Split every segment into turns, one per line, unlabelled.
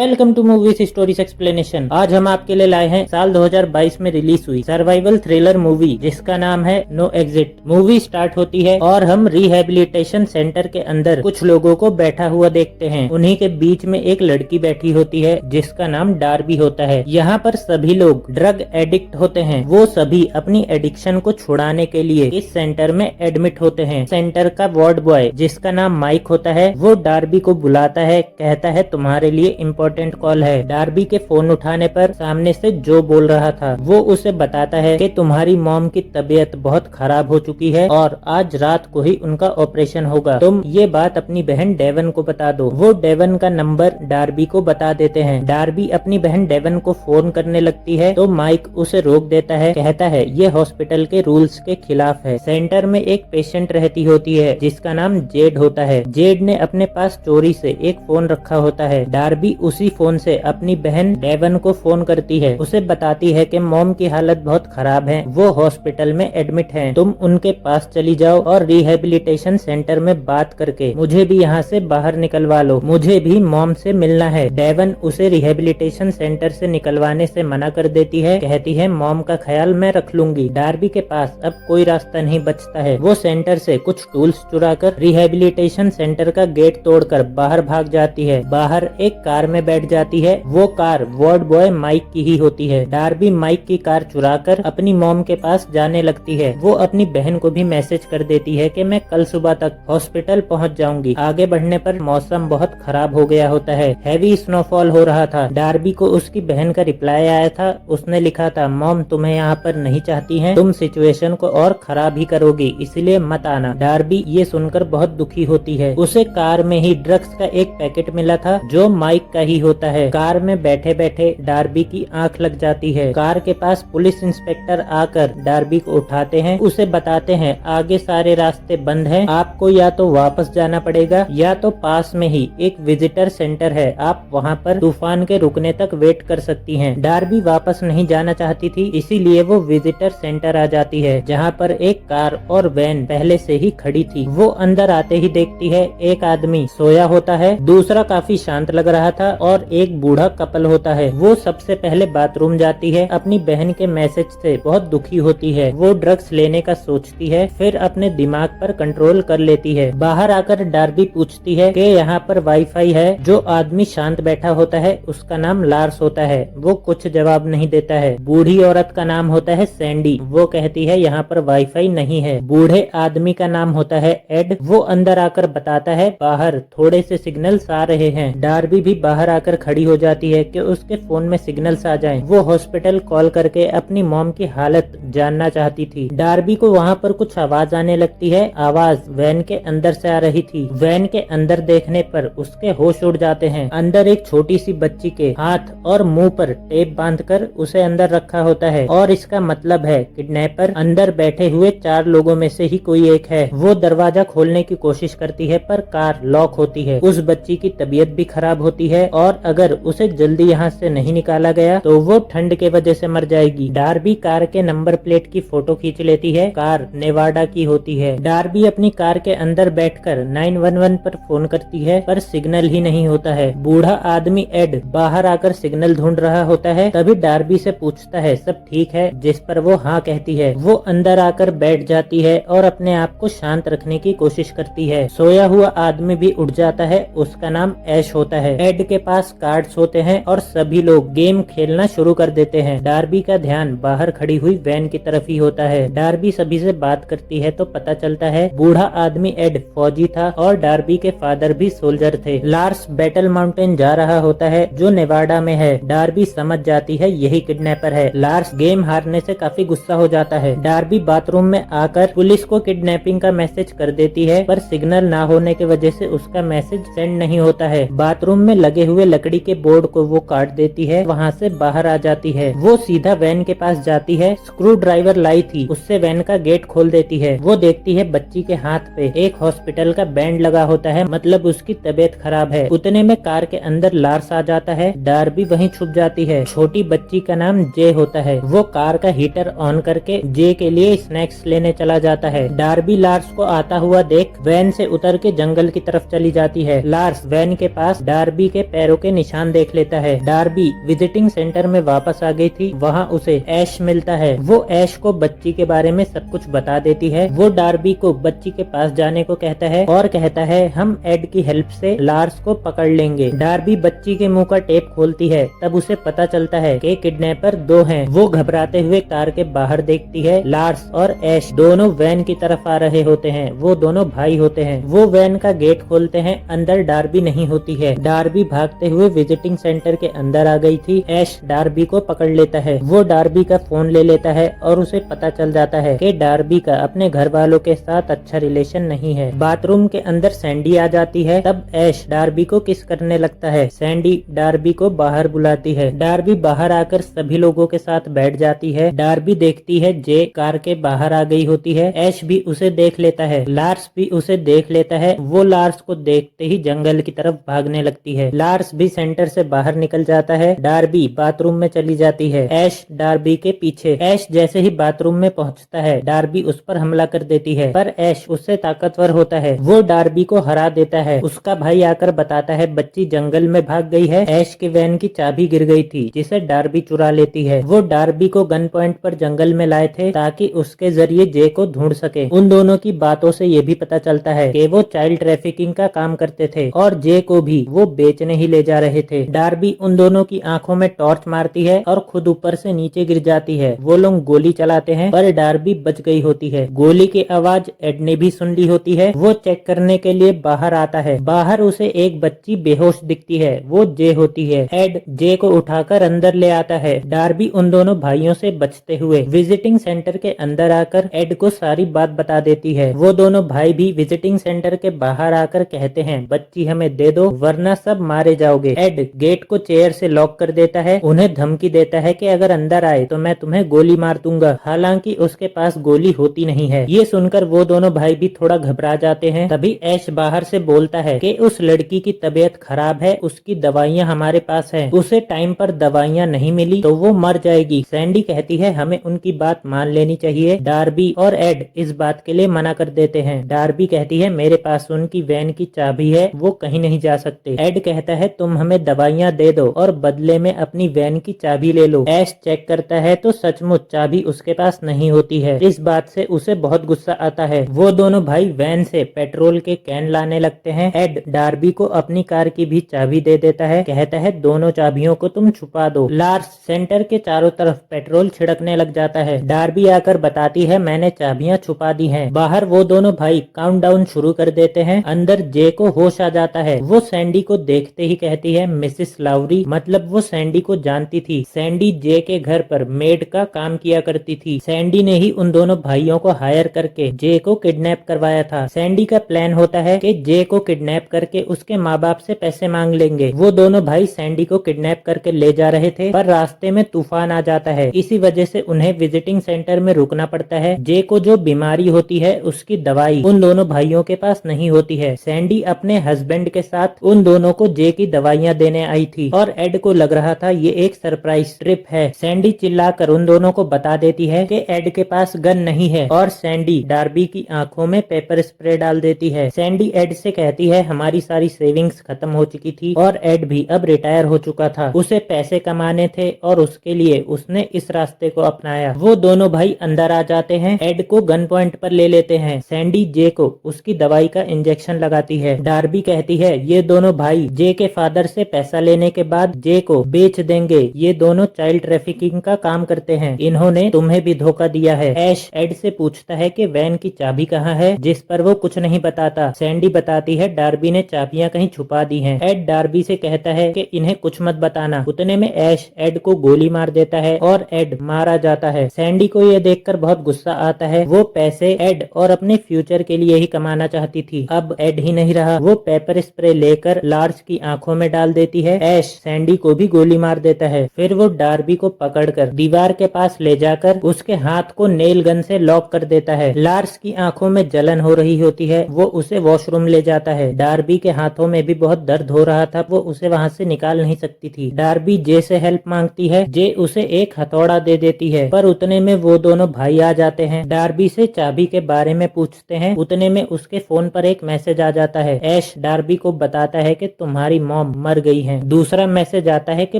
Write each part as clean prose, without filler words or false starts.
Welcome to movies stories explanation. आज हम आपके लिए लाए हैं साल 2022 में रिलीज हुई सर्वाइवल थ्रिलर मूवी जिसका नाम है नो एग्जिट। मूवी स्टार्ट होती है और हम रिहेबिलिटेशन सेंटर के अंदर कुछ लोगों को बैठा हुआ देखते हैं। उन्हीं के बीच में एक लड़की बैठी होती है जिसका नाम डार्बी होता है। यहाँ पर सभी लोग ड्रग एडिक्ट होते हैं। वो सभी अपनी एडिक्शन को छुड़ाने के लिए इस सेंटर में एडमिट होते हैं। सेंटर का वार्ड बॉय जिसका नाम माइक होता है वो डार्बी को बुलाता है, कहता है तुम्हारे लिए इम्पोर्टेंट कॉल है। डार्बी के फोन उठाने पर सामने से जो बोल रहा था वो उसे बताता है कि तुम्हारी मॉम की तबीयत बहुत खराब हो चुकी है और आज रात को ही उनका ऑपरेशन होगा। तुम ये बात अपनी बहन डेवन को बता दो। वो डेवन का नंबर डार्बी को बता देते हैं। डार्बी अपनी बहन डेवन को फोन करने लगती है तो माइक उसे रोक देता है, कहता है ये हॉस्पिटल के रूल्स के खिलाफ है। सेंटर में एक पेशेंट रहती होती है जिसका नाम जेड होता है। जेड ने अपने पास चोरी से एक फोन रखा होता है। डार्बी उसी फोन से अपनी बहन डेवन को फोन करती है। उसे बताती है कि मॉम की हालत बहुत खराब है, वो हॉस्पिटल में एडमिट हैं। तुम उनके पास चली जाओ और रिहेबिलिटेशन सेंटर में बात करके मुझे भी यहाँ से बाहर निकलवा लो। मुझे भी मॉम से मिलना है। डेवन उसे रिहेबिलिटेशन सेंटर से निकलवाने से मना कर देती है, कहती है मॉम का ख्याल मैं रख लूंगी। डार्बी के पास अब कोई रास्ता नहीं बचता है। वो सेंटर से कुछ टूल्स चुराकर रिहेबिलिटेशन सेंटर का गेट तोड़कर बाहर भाग जाती है। बाहर एक कार में बैठ जाती है। वो कार वार्ड बॉय माइक की ही होती है। डार्बी माइक की कार चुराकर अपनी मॉम के पास जाने लगती है। वो अपनी बहन को भी मैसेज कर देती है कि मैं कल सुबह तक हॉस्पिटल पहुंच जाऊंगी। आगे बढ़ने पर मौसम बहुत खराब हो गया होता है। हैवी स्नोफॉल हो रहा था। डार्बी को उसकी बहन का रिप्लाई आया था। उसने लिखा था मॉम तुम्हें यहाँ पर नहीं चाहती है, तुम सिचुएशन को और खराब ही करोगी, इसलिए मत आना। डार्बी ये सुनकर बहुत दुखी होती है। उसे कार में ही ड्रग्स का एक पैकेट मिला था जो माइक का ही होता है। कार में बैठे बैठे डार्बी की आंख लग जाती है। कार के पास पुलिस इंस्पेक्टर आकर डार्बी को उठाते हैं। उसे बताते हैं आगे सारे रास्ते बंद हैं, आपको या तो वापस जाना पड़ेगा या तो पास में ही एक विजिटर सेंटर है, आप वहाँ पर तूफान के रुकने तक वेट कर सकती हैं। डार्बी वापस नहीं जाना चाहती थी, इसीलिए वो विजिटर सेंटर आ जाती है जहाँ पर एक कार और वैन पहले से ही खड़ी थी। वो अंदर आते ही देखती है एक आदमी सोया होता है, दूसरा काफी शांत लग रहा था और एक बूढ़ा कपल होता है। वो सबसे पहले बाथरूम जाती है। अपनी बहन के मैसेज से बहुत दुखी होती है। वो ड्रग्स लेने का सोचती है, फिर अपने दिमाग पर कंट्रोल कर लेती है। बाहर आकर डार्बी पूछती है कि यहाँ पर वाईफाई है। जो आदमी शांत बैठा होता है उसका नाम लार्स होता है। वो कुछ जवाब नहीं देता है। बूढ़ी औरत का नाम होता है सैंडी। वो कहती है यहाँ पर वाईफाई नहीं है। बूढ़े आदमी का नाम होता है एड। वो अंदर आकर बताता है बाहर थोड़े से सिग्नल्स आ रहे हैं। डार्बी भी बाहर आकर खड़ी हो जाती है कि उसके फोन में सिग्नल्स आ जाएं। वो हॉस्पिटल कॉल करके अपनी मॉम की हालत जानना चाहती थी। डार्बी को वहाँ पर कुछ आवाज आने लगती है। आवाज वैन के अंदर से आ रही थी। वैन के अंदर देखने पर उसके होश उड़ जाते हैं। अंदर एक छोटी सी बच्ची के हाथ और मुंह पर टेप बांधकर उसे अंदर रखा होता है और इसका मतलब है किडनैपर अंदर बैठे हुए 4 लोगों में से ही कोई एक है। वो दरवाजा खोलने की कोशिश करती है पर कार लॉक होती है। उस बच्ची की तबीयत भी खराब होती है और अगर उसे जल्दी यहाँ से नहीं निकाला गया तो वो ठंड के वजह से मर जाएगी। डार्बी कार के नंबर प्लेट की फोटो खींच लेती है। कार नेवाडा की होती है। डार्बी अपनी कार के अंदर बैठकर 911 पर फोन करती है पर सिग्नल ही नहीं होता है। बूढ़ा आदमी एड बाहर आकर सिग्नल ढूंढ रहा होता है। तभी डार्बी से पूछता है सब ठीक है, जिस पर वो हाँ कहती है। वो अंदर आकर बैठ जाती है और अपने आप को शांत रखने की कोशिश करती है। सोया हुआ आदमी भी उठ जाता है। उसका नाम ऐश होता है। एड के पास कार्ड्स होते हैं और सभी लोग गेम खेलना शुरू कर देते हैं। डार्बी का ध्यान बाहर खड़ी हुई वैन की तरफ ही होता है। डार्बी सभी से बात करती है तो पता चलता है बूढ़ा आदमी एड फौजी था और डार्बी के फादर भी सोल्जर थे। लार्स बैटल माउंटेन जा रहा होता है जो नेवाडा में है। डार्बी समझ जाती है यही किडनैपर है। लार्स गेम हारने से काफी गुस्सा हो जाता है। डार्बी बाथरूम में आकर पुलिस को किडनैपिंग का मैसेज कर देती है पर सिग्नल ना होने की वजह से उसका मैसेज सेंड नहीं होता है। बाथरूम में लगे हुए लकड़ी के बोर्ड को वो काट देती है। वहाँ से बाहर आ जाती है। वो सीधा वैन के पास जाती है। स्क्रू ड्राइवर लाई थी, उससे वैन का गेट खोल देती है। वो देखती है बच्ची के हाथ पे एक हॉस्पिटल का बैंड लगा होता है, मतलब उसकी तबीयत खराब है। उतने में कार के अंदर लार्स आ जाता है। डार्बी वहीं छुप जाती है। छोटी बच्ची का नाम जे होता है। वो कार का हीटर ऑन करके जे के लिए स्नैक्स लेने चला जाता है। डार्बी लार्स को आता हुआ देख वैन से उतर के जंगल की तरफ चली जाती है। लार्स वैन के पास डार्बी के पैर पैरों के निशान देख लेता है। डार्बी विजिटिंग सेंटर में वापस आ गई थी, वहाँ उसे ऐश मिलता है। वो ऐश को बच्ची के बारे में सब कुछ बता देती है। वो डार्बी को बच्ची के पास जाने को कहता है और कहता है हम एड की हेल्प से लार्स को पकड़ लेंगे। डार्बी बच्ची के मुंह का टेप खोलती है, तब उसे पता चलता है कि किडनैपर दो हैं। वो घबराते हुए कार के बाहर देखती है। लार्स और ऐश दोनों वैन की तरफ आ रहे होते हैं। वो दोनों भाई होते हैं। वो वैन का गेट खोलते हैं, अंदर डार्बी नहीं होती है। डार्बी भागते हुए विजिटिंग सेंटर के अंदर आ गई थी। ऐश डार्बी को पकड़ लेता है। वो डार्बी का फोन ले लेता है और उसे पता चल जाता है कि डार्बी का अपने घर वालों के साथ अच्छा रिलेशन नहीं है। बाथरूम के अंदर सैंडी आ जाती है, तब ऐश डार्बी को किस करने लगता है। सैंडी डार्बी को बाहर बुलाती है। डार्बी बाहर आकर सभी लोगों के साथ बैठ जाती है। डार्बी देखती है जे कार के बाहर आ गई होती है। ऐश भी उसे देख लेता है। लार्स भी उसे देख लेता है। वो लार्स को देखते ही जंगल की तरफ भागने लगती है। लार्स भी सेंटर से बाहर निकल जाता है। डार्बी बाथरूम में चली जाती है। ऐश डार्बी के पीछे। ऐश जैसे ही बाथरूम में पहुंचता है, डार्बी उस पर हमला कर देती है, पर ऐश उससे ताकतवर होता है। वो डार्बी को हरा देता है। उसका भाई आकर बताता है बच्ची जंगल में भाग गई है। ऐश के वैन की चाबी गिर गई थी, जिसे डार्बी चुरा लेती है। वो डार्बी को गन पॉइंट पर जंगल में लाए थे ताकि उसके जरिए जे को ढूंढ सके। उन दोनों की बातों से ये भी पता चलता है कि वो चाइल्ड ट्रैफिकिंग का काम करते थे और जे को भी वो बेचने ही ले जा रहे थे। डार्बी उन दोनों की आंखों में टॉर्च मारती है और खुद ऊपर से नीचे गिर जाती है। वो लोग गोली चलाते हैं, पर डार्बी बच गई होती है। गोली की आवाज एड ने भी सुन ली होती है। वो चेक करने के लिए बाहर आता है। बाहर उसे एक बच्ची बेहोश दिखती है। वो जे होती है। एड जे को उठाकर अंदर ले आता है। डार्बी उन दोनों भाइयों से बचते हुए विजिटिंग सेंटर के अंदर आकर एड को सारी बात बता देती है। वो दोनों भाई भी विजिटिंग सेंटर के बाहर आकर कहते हैं बच्ची हमें दे दो वरना सब मारे जाओगे। एड गेट को चेयर से लॉक कर देता है। उन्हें धमकी देता है कि अगर अंदर आए तो मैं तुम्हें गोली मार दूंगा। हालांकि उसके पास गोली होती नहीं है। ये सुनकर वो दोनों भाई भी थोड़ा घबरा जाते हैं। तभी ऐश बाहर से बोलता है कि उस लड़की की तबीयत खराब है, उसकी दवाइयाँ हमारे पास है, उसे टाइम पर दवाइयाँ नहीं मिली तो वो मर जाएगी। सैंडी कहती है हमें उनकी बात मान लेनी चाहिए। डार्बी और एड इस बात के लिए मना कर देते हैं। डार्बी कहती है मेरे पास उनकी वैन की चाबी है, वो कहीं नहीं जा सकते। एड कहता है तुम हमें दवाइयाँ दे दो और बदले में अपनी वैन की चाबी ले लो। ऐश चेक करता है तो सचमुच चाबी उसके पास नहीं होती है। इस बात से उसे बहुत गुस्सा आता है। वो दोनों भाई वैन से पेट्रोल के कैन लाने लगते हैं। एड डार्बी को अपनी कार की भी चाबी दे देता है। कहता है दोनों चाबियों को तुम छुपा दो। लार्स सेंटर के चारों तरफ पेट्रोल छिड़कने लग जाता है। डार्बी आकर बताती है मैंने चाबियां छुपा दी हैं। बाहर वो दोनों भाई काउंटडाउन शुरू कर देते हैं। अंदर जे को होश आ जाता है। वो सैंडी को देखते ही कहती है मिसेस लाउरी, मतलब वो सैंडी को जानती थी। सैंडी जे के घर पर मेड का काम किया करती थी। सैंडी ने ही उन दोनों भाइयों को हायर करके जे को किडनैप करवाया था। सैंडी का प्लान होता है कि जे को किडनैप करके उसके माँ बाप से पैसे मांग लेंगे। वो दोनों भाई सैंडी को किडनैप करके ले जा रहे थे, पर रास्ते में तूफान आ जाता है। इसी वजह से उन्हें विजिटिंग सेंटर में रुकना पड़ता है। जे को जो बीमारी होती है उसकी दवाई उन दोनों भाइयों के पास नहीं होती है। सैंडी अपने हस्बैंड के साथ उन दोनों को जे की दवाइयाँ देने आई थी और एड को लग रहा था ये एक सरप्राइज ट्रिप है। सैंडी चिल्लाकर उन दोनों को बता देती है कि एड के पास गन नहीं है और सैंडी डार्बी की आंखों में पेपर स्प्रे डाल देती है। सैंडी एड से कहती है हमारी सारी सेविंग्स खत्म हो चुकी थी और एड भी अब रिटायर हो चुका था। उसे पैसे कमाने थे और उसके लिए उसने इस रास्ते को अपनाया। वो दोनों भाई अंदर आ जाते हैं। एड को गन पॉइंट पर ले लेते हैं। सैंडी जे को उसकी दवाई का इंजेक्शन लगाती है। डार्बी कहती है ये दोनों भाई जे के फादर से पैसा लेने के बाद जे को बेच देंगे। ये दोनों चाइल्ड ट्रैफिकिंग का काम करते हैं। इन्होंने तुम्हें भी धोखा दिया है। ऐश एड से पूछता है कि वैन की चाबी कहाँ है, जिस पर वो कुछ नहीं बताता। सैंडी बताती है डार्बी ने चाबियां कहीं छुपा दी हैं। एड डार्बी से कहता है कि इन्हें कुछ मत बताना। उतने में ऐश एड को गोली मार देता है और एड मारा जाता है। सैंडी को ये देखकर बहुत गुस्सा आता है। वो पैसे एड और अपने फ्यूचर के लिए ही कमाना चाहती थी। अब एड ही नहीं रहा। वो पेपर स्प्रे लेकर लार्स की आंखों में डाल देती है। ऐश सैंडी को भी गोली मार देता है। फिर वो डार्बी को पकड़कर दीवार के पास ले जाकर उसके हाथ को नेल गन से लॉक कर देता है। लार्स की आंखों में जलन हो रही होती है। वो उसे वॉशरूम ले जाता है। डार्बी के हाथों में भी बहुत दर्द हो रहा था। वो उसे वहाँ से निकाल नहीं सकती थी। डार्बी जे से हेल्प मांगती है। जे उसे एक हथौड़ा दे देती है, पर उतने में वो दोनों भाई आ जाते हैं। डार्बी से चाबी के बारे में पूछते हैं। उतने में उसके फोन पर एक मैसेज आ जाता है। ऐश डार्बी को बताता है कि तुम्हारी मॉम मर गई है। दूसरा मैसेज आता है कि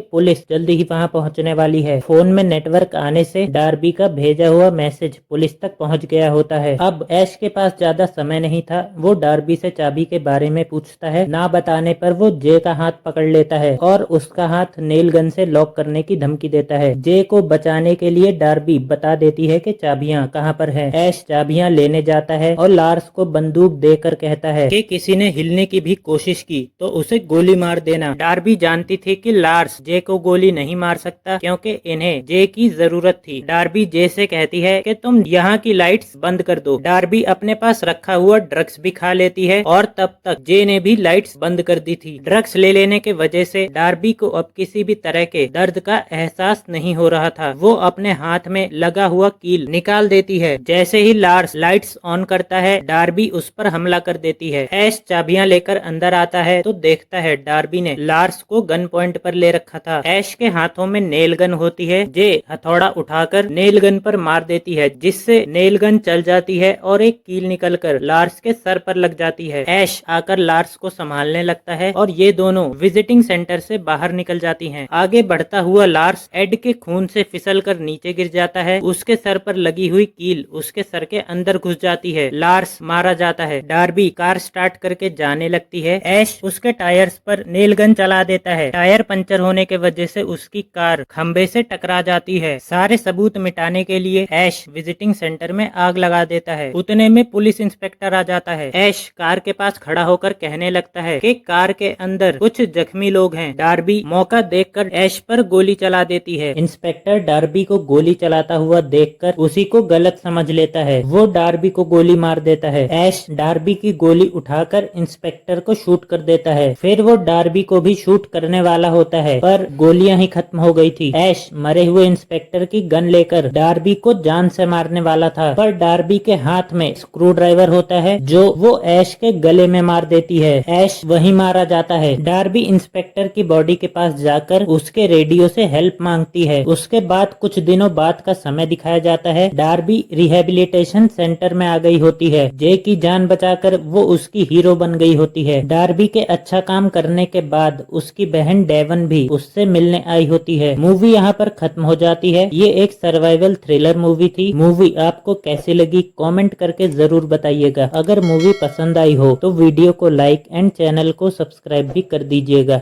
पुलिस जल्दी ही वहां पहुंचने वाली है। फोन में नेटवर्क आने से डार्बी का भेजा हुआ मैसेज पुलिस तक पहुंच गया होता है। अब ऐश के पास ज्यादा समय नहीं था। वो डार्बी से चाबी के बारे में पूछता है। ना बताने पर वो जे का हाथ पकड़ लेता है और उसका हाथ नेल गन से लॉक करने की धमकी देता है। जे को बचाने के लिए डार्बी बता देती है कि चाबियां कहां पर है। ऐश चाबियां लेने जाता है और लार्स को बंदूक देकर कहता है कि किसी ने हिलने की भी कोशिश की तो उसे गोली मार देना। डार्बी जानती थी कि लार्स जे को गोली नहीं मार सकता क्योंकि इन्हें जे की जरूरत थी। डार्बी जे से कहती है कि तुम यहाँ की लाइट्स बंद कर दो। डार्बी अपने पास रखा हुआ ड्रग्स भी खा लेती है और तब तक जे ने भी लाइट्स बंद कर दी थी। ड्रग्स ले लेने के वजह से डार्बी को अब किसी भी तरह के दर्द का एहसास नहीं हो रहा था। वो अपने हाथ में लगा हुआ कील निकाल देती है। जैसे ही लार्स लाइट्स ऑन करता है डार्बी उस पर हमला कर देती है। ऐश चाबियां लेकर अंदर आता है तो देखता है डार्बी ने लार्स को गन पॉइंट पर ले रखा था। ऐश के हाथों में नेल गन होती है। जे हथौड़ा उठाकर नेल गन पर मार देती है जिससे नेल गन चल जाती है और एक कील निकलकर लार्स के सर पर लग जाती है। ऐश आकर लार्स को संभालने लगता है और ये दोनों विजिटिंग सेंटर से बाहर निकल जाती हैं। आगे बढ़ता हुआ लार्स एड के खून से फिसलकर नीचे गिर जाता है। उसके सर पर लगी हुई कील उसके सर के अंदर घुस जाती है। लार्स मारा जाता है। डार्बी कार स्टार्ट करके जाने लगती है। ऐश उसके टायर्स पर नेल गन चला देता है। टायर पंचर होने के वजह से उसकी कार खंबे से टकरा जाती है। सारे सबूत मिटाने के लिए ऐश विजिटिंग सेंटर में आग लगा देता है। उतने में पुलिस इंस्पेक्टर आ जाता है। ऐश कार के पास खड़ा होकर कहने लगता है कि कार के अंदर कुछ जख्मी लोग हैं। डार्बी मौका देखकर ऐश पर गोली चला देती है। इंस्पेक्टर डार्बी को गोली चलाता हुआ देखकर उसी को गलत समझ लेता है। वो डार्बी को गोली मार देता है। ऐश डार्बी की गोली उठाकर इंस्पेक्टर को शूट कर देता है। फिर वो डार्बी को भी शूट करने वाला होता है पर गोलियां ही खत्म हो गई थी। ऐश मरे हुए इंस्पेक्टर की गन लेकर डार्बी को जान से मारने वाला था पर डार्बी के हाथ में स्क्रू ड्राइवर होता है जो वो ऐश के गले में मार देती है। ऐश वहीं मारा जाता है। डार्बी इंस्पेक्टर की बॉडी के पास जाकर उसके रेडियो से हेल्प मांगती है। उसके बाद कुछ दिनों बाद का समय दिखाया जाता है। डार्बी रिहेबिलिटेशन सेंटर में आ गई होती है। जे की जान बचाकर वो उसकी हीरो बन गई होती है। डार्बी के अच्छा काम करने के बाद उसकी बहन डेवन भी उससे मिलने आई होती है। मूवी यहाँ पर खत्म हो जाती है। ये एक सर्वाइवल थ्रिलर मूवी थी। मूवी आपको कैसी लगी कमेंट करके जरूर बताइएगा। अगर मूवी पसंद आई हो तो वीडियो को लाइक एंड चैनल को सब्सक्राइब भी कर दीजिएगा।